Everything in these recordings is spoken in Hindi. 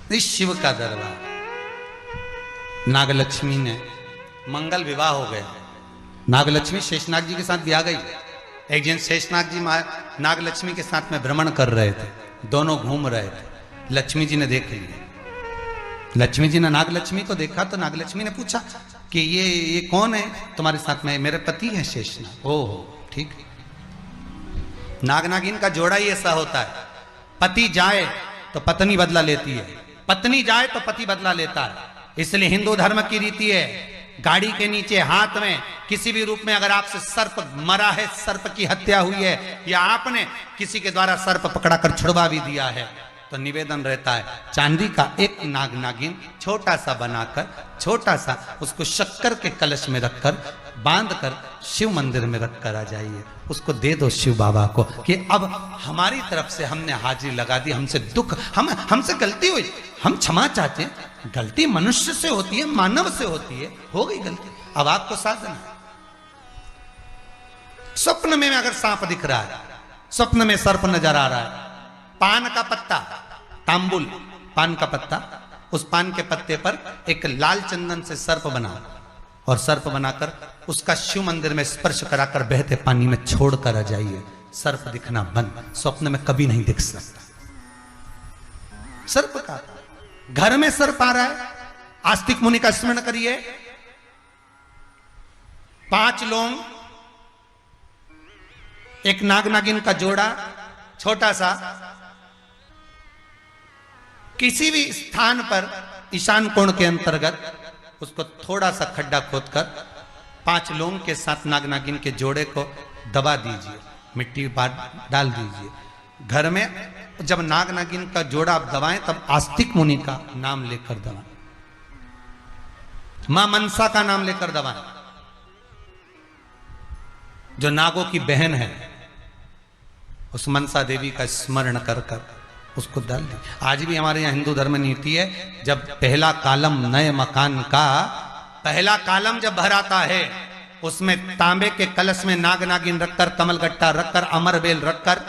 इस शिव का दरबार। नागलक्ष्मी ने मंगल विवाह हो गया। नागलक्ष्मी शेषनाग जी के साथ ब्याह गई। एक दिन शेषनाग जी नागलक्ष्मी के साथ में भ्रमण कर रहे थे, दोनों घूम रहे थे। लक्ष्मी जी ने देख लिया। लक्ष्मी जी ने नागलक्ष्मी को देखा तो नागलक्ष्मी ने पूछा कि ये कौन है तुम्हारे साथ में? मेरे पति हैं शेषनाग। ओह ठीक। नाग नागिन का जोड़ा ही ऐसा होता है, पति जाए तो पत्नी बदला लेती है, पत्नी जाए तो पति बदला लेता है। इसलिए हिंदू धर्म की रीति है, गाड़ी के नीचे हाथ में किसी भी रूप में अगर आपसे सर्प मरा है, सर्प की हत्या हुई है, या आपने किसी के द्वारा सर्प पकड़ाकर छुड़वा भी दिया है, तो निवेदन रहता है चांदी का एक नाग नागिन छोटा सा बनाकर, छोटा सा उसको शक्कर के कलश में रखकर बांधकर शिव मंदिर में रखकर आ जाइए। उसको दे दो शिव बाबा को कि अब हमारी तरफ से हमने हाजिरी लगा दी, हमसे दुख, हमसे गलती हुई, हम क्षमा चाहते हैं। गलती मनुष्य से होती है, मानव से होती है, हो गई गलती, अब आपको साधना। स्वप्न में अगर सांप दिख रहा है, स्वप्न में सर्प नजर आ रहा है, पान का पत्ता, तांबुल पान का पत्ता, उस पान के पत्ते पर एक लाल चंदन से सर्प बना और सर्प बनाकर उसका शिव मंदिर में स्पर्श कराकर बहते पानी में छोड़कर आ जाइए। सर्प दिखना बंद, स्वप्न में कभी नहीं दिख सकता सर्प का। घर में सर्प आ रहा है, आस्तिक मुनि का स्मरण करिए। 5 लौंग, एक नाग नागिन का जोड़ा छोटा सा, किसी भी स्थान पर ईशान कोण के अंतर्गत उसको थोड़ा सा खड्डा खोदकर 5 लौंग के साथ नाग नागिन के जोड़े को दबा दीजिए, मिट्टी डाल दीजिए। घर में जब नाग नागिन का जोड़ा आप दबाएं तब आस्तिक मुनि का नाम लेकर दबाएं, मां मनसा का नाम लेकर दबाएं, जो नागों की बहन है, उस मनसा देवी का स्मरण कर कर उसको डाल दी। आज भी हमारे यहाँ हिंदू धर्म नीति है, जब पहला कालम नए मकान का पहला कालम जब भराता है, उसमें तांबे के कलश में नाग नागिन रखकर, कमलगट्टा रखकर, अमरबेल रखकर,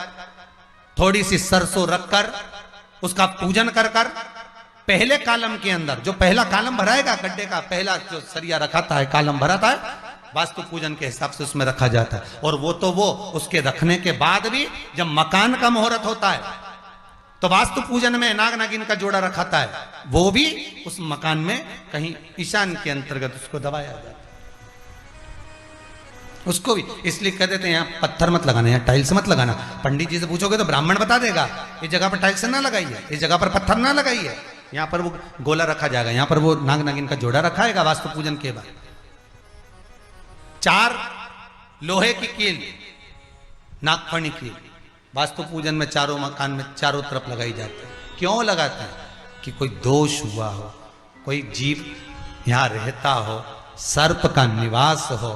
थोड़ी सी सरसों रखकर उसका पूजन कर कर पहले कालम के अंदर, जो पहला कालम भराएगा, गड्ढे का पहला जो सरिया रखाता है, कालम भराता है, वास्तु पूजन के हिसाब से उसमें रखा जाता है। और वो उसके रखने के बाद भी जब मकान का मुहूर्त होता है तो वास्तु पूजन में नाग नागिन का जोड़ा रखाता है, वो भी उस मकान में कहीं ईशान के अंतर्गत उसको दबाया जाता है, उसको भी। इसलिए कह देते हैं यहाँ पत्थर मत लगाना, यहाँ टाइल्स मत लगाना। पंडित जी से पूछोगे तो ब्राह्मण बता देगा इस जगह पर टाइल्स ना लगाइए, इस जगह पर पत्थर ना लगाइए, यहाँ पर वो गोला रखा जाएगा, यहाँ पर वो नाग नागिन का जोड़ा रखाएगा वास्तु पूजन के बाद। 4 लोहे की कील, नागफणी कील, वास्तु पूजन में चारों मकान में चारों तरफ लगाई जाती है। क्यों लगाते हैं? कि कोई दोष हुआ हो, कोई जीव यहां रहता हो, सर्प का निवास हो,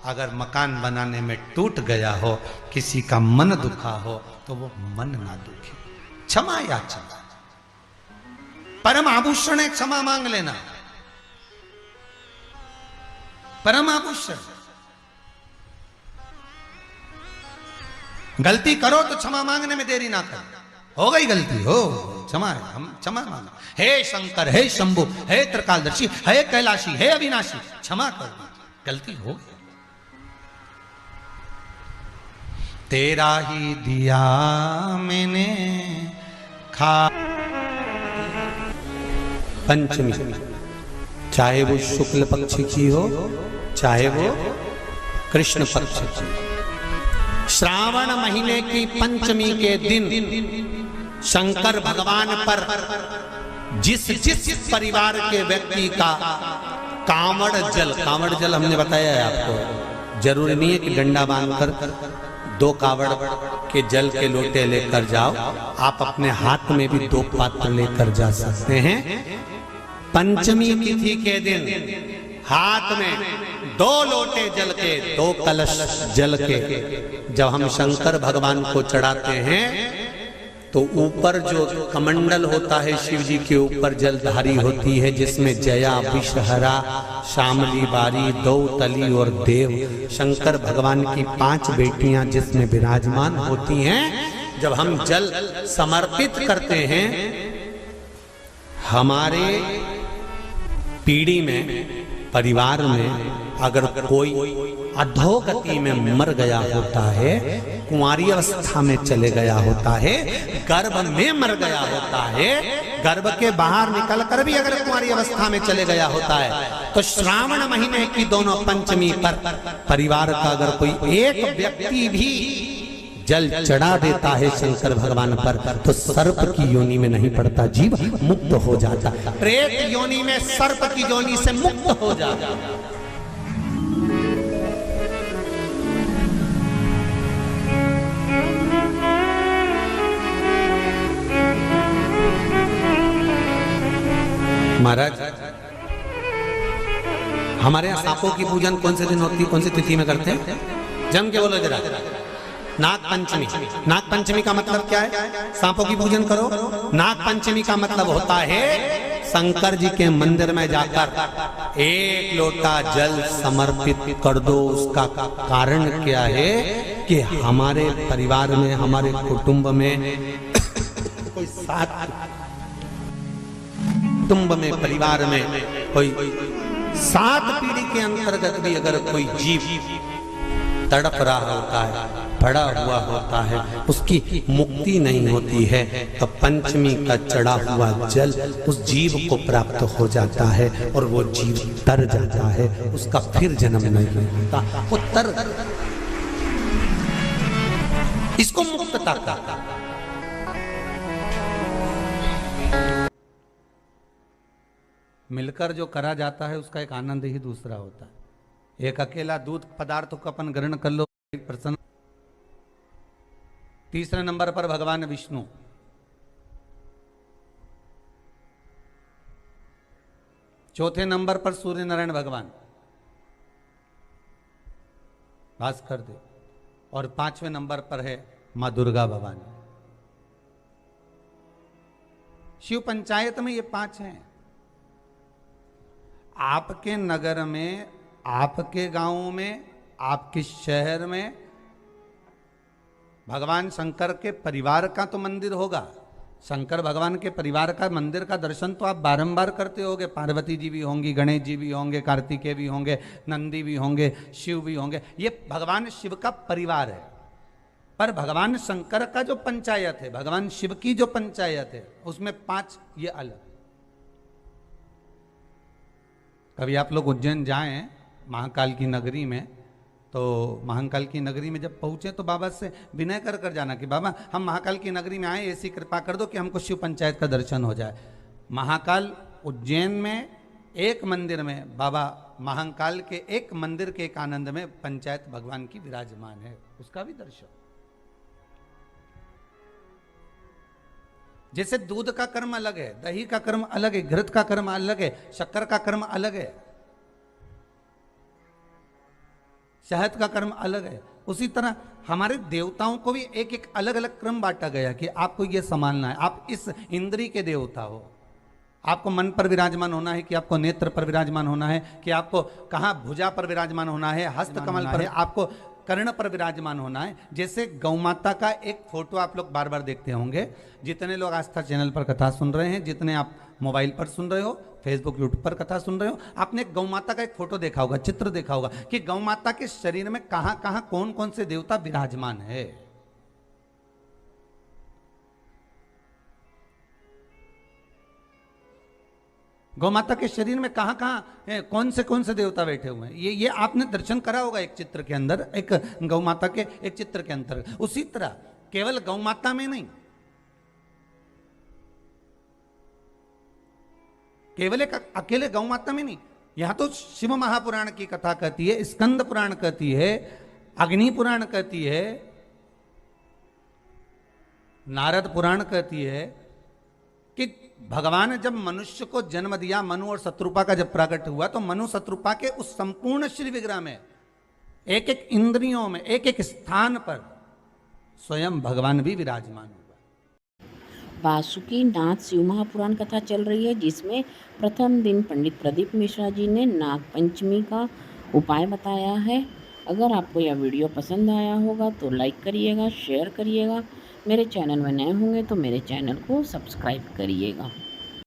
अगर मकान बनाने में टूट गया हो, किसी का मन दुखा हो, तो वो मन ना दुखे। क्षमा याचना, परम आभूषण है, क्षमा मांग लेना, परम आभूषण। गलती करो तो क्षमा मांगने में देरी ना करो। हो गई गलती, हो क्षमा है, हम क्षमा मांगो। हे शंकर, हे शंभु, हे त्रिकालदर्शी, हे कैलाशी, हे अविनाशी, क्षमा कर दो, गलती हो गई। तेरा ही दिया मैंने खा। पंचमी, चाहे वो शुक्ल पक्ष की हो, चाहे वो कृष्ण पक्ष की। श्रावण महीने की पंचमी के दिन शंकर भगवान पर जिस परिवार के व्यक्ति का कांवड़ जल हमने बताया है आपको, जरूरी नहीं है कि डंडा बांधकर 2 कांवड़ के जल के लोटे लेकर जाओ, आप अपने हाथ में भी 2 पात्र लेकर जा सकते हैं। पंचमी तिथि के दिन हाथ में 2 लोटे जल के, 2 कलश जल के जब हम शंकर भगवान को चढ़ाते हैं तो ऊपर जो कमंडल होता है शिव जी के ऊपर जलधारी होती है, जिसमें जया, विषहरा, शामली बारी, दौतली और देव, शंकर भगवान की 5 बेटियां जिसमें विराजमान होती हैं। जब हम जल समर्पित करते हैं हमारे पीढ़ी में, परिवार में अगर कोई अधोगति में मर गया होता है, कुंवारी अवस्था में चले गया होता है, गर्भ में मर गया होता है, गर्भ के बाहर निकल कर भी अगर कुंवारी अवस्था में चले गया होता है, तो श्रावण महीने की दोनों पंचमी पर परिवार का अगर कोई एक व्यक्ति भी जल चढ़ा देता है शंकर भगवान पर, तो सर्प की योनि में नहीं पड़ता, जीव मुक्त हो जाता, प्रेत योनि में सर्प की योनि से मुक्त हो जाता। महाराज, हमारे यहाँ सांपों की पूजन कौन से दिन होती है, कौन सी तिथि में करते हैं? जम के बोलो जरा। नाग पंचमी। नाग पंचमी का मतलब क्या है? सांपों की पूजन करो। नाग पंचमी का मतलब होता है शंकर जी के मंदिर में जाकर एक लोटा जल समर्पित कर दो। उसका कारण क्या है कि हमारे परिवार में, हमारे कुटुंब में कोई कुटुंब में, परिवार में कोई 7 पीढ़ी के अंतर्गत भी अगर कोई जीव तड़प रहा होता है, पड़ा हुआ होता है, उसकी मुक्ति नहीं होती है, तो पंचमी का चढ़ा हुआ जल उस जीव को प्राप्त हो जाता है और वो जीव तर जाता है, उसका फिर जन्म नहीं होता, वो तर, इसको मुक्तता का। मिलकर जो करा जाता है उसका एक आनंद ही दूसरा होता है। एक अकेला दूध पदार्थ को अपन ग्रहण कर लो, प्रसन्न। तीसरे नंबर पर भगवान विष्णु। चौथे नंबर पर सूर्य नारायण भगवान, भास्कर देव, और 5वें नंबर पर है मां दुर्गा भवानी। शिव पंचायत में ये 5 हैं। आपके नगर में, आपके गांव में, आपके शहर में भगवान शंकर के परिवार का तो मंदिर होगा। शंकर भगवान के परिवार का मंदिर का दर्शन तो आप बारंबार करते होंगे। पार्वती जी भी होंगी, गणेश जी भी होंगे, कार्तिकेय भी होंगे, नंदी भी होंगे, शिव भी होंगे। ये भगवान शिव का परिवार है। पर भगवान शंकर का जो पंचायत है, भगवान शिव की जो पंचायत है, उसमें 5 ये अलग। कभी आप लोग उज्जैन जाएं महाकाल की नगरी में, तो महाकाल की नगरी में जब पहुंचे तो बाबा से विनय कर कर जाना कि बाबा हम महाकाल की नगरी में आए, ऐसी कृपा कर दो कि हमको शिव पंचायत का दर्शन हो जाए। महाकाल उज्जैन में एक मंदिर में, बाबा महाकाल के एक मंदिर के एक आनंद में पंचायत भगवान की विराजमान है, उसका भी दर्शन। जैसे दूध का कर्म अलग है, दही का कर्म अलग है, घृत का कर्म अलग है, शक्कर का कर्म अलग है, शहद का कर्म अलग है, उसी तरह हमारे देवताओं को भी एक एक अलग अलग क्रम बांटा गया कि आपको ये संभालना है। आप इस इंद्री के देवता हो, आपको मन पर विराजमान होना है, कि आपको नेत्र पर विराजमान होना है, कि आपको कहाँ भुजा पर विराजमान होना है, हस्त कमल पर, आपको कर्ण पर विराजमान होना है। जैसे गौ माता का एक फोटो आप लोग बार बार देखते होंगे। जितने लोग आस्था चैनल पर कथा सुन रहे हैं, जितने आप मोबाइल पर सुन रहे हो, फेसबुक यूट्यूब पर कथा सुन रहे हो, आपने गौ माता का एक फोटो देखा होगा, चित्र देखा होगा कि गौ माता के शरीर में कहां कहां कौन कौन से देवता विराजमान है। गौ माता के शरीर में कहां कहां कौन से देवता बैठे हुए हैं, ये आपने दर्शन करा होगा एक चित्र के अंदर, एक गौ माता के एक चित्र के अंदर। उसी तरह केवल गौ माता में नहीं, केवल एक अकेले गौ माता में नहीं, यहां तो शिव महापुराण की कथा कहती है, स्कंद पुराण कहती है, अग्नि पुराण कहती है, नारद पुराण कहती है कि भगवान ने जब मनुष्य को जन्म दिया, मनु और शत्रुपा का जब प्रकट हुआ, तो मनु शत्रुपा के उस संपूर्ण श्री विग्रह में एक एक इंद्रियों में, एक एक स्थान पर स्वयं भगवान भी विराजमान हुआ। वासुकी नाथ शिव महापुराण कथा चल रही है, जिसमें प्रथम दिन पंडित प्रदीप मिश्रा जी ने नाग पंचमी का उपाय बताया है। अगर आपको यह वीडियो पसंद आया होगा तो लाइक करिएगा, शेयर करिएगा। मेरे चैनल में नए होंगे तो मेरे चैनल को सब्सक्राइब करिएगा।